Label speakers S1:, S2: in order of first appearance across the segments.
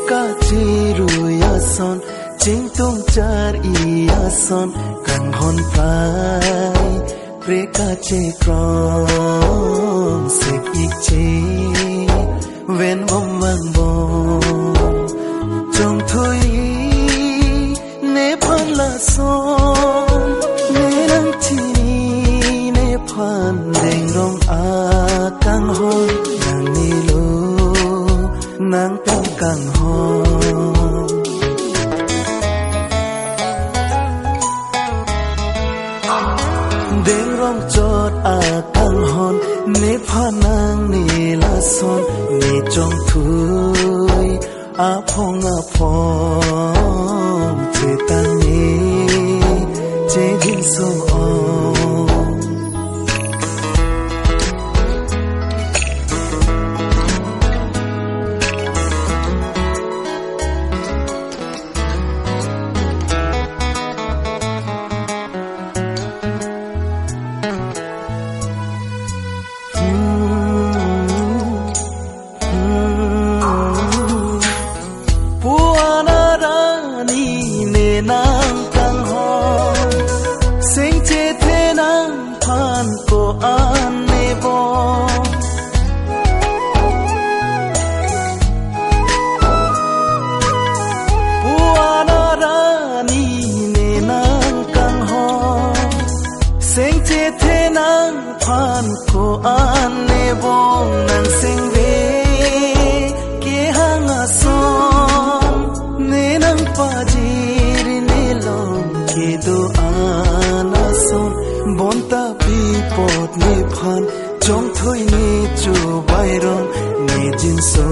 S1: ka chiru ya son ching tung char ya son kang hon pai preka che krom se ik che ven bom wang bom trong thui ne phan la son ne nang chi ne phan deng rong a kang hon nang ni lo nang tam kang hon deng rong chot a kang hon ne phan nang ni la son ni trong thui a phong che tan ni che din so phan ko an ne bong nang sing ve ke hanga son ne nang pa jir ne long ke do ana son bon ta pi pot ne phan chong thoi ne chu bai rong ne jin so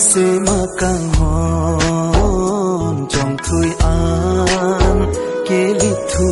S1: se ma kang hon chong thui an ke li thu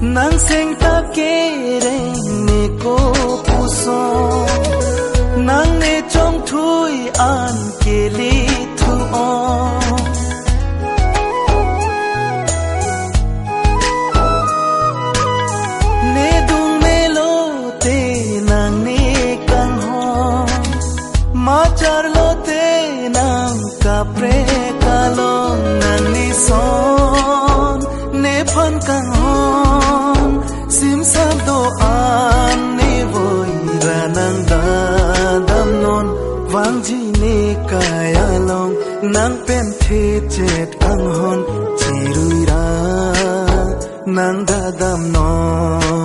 S1: nang seng ta ke reng ne ko puso nang ne chong thui an ke li thu o ne dung me lo te nang ne kang ho ma char lo te nang ka pre ka lo nang ni son ne phan kang ho sim sam do an ne voi ranang da dam non wang ji ne kaya long nang pen the chet ang hon chi rui ra nang da dam non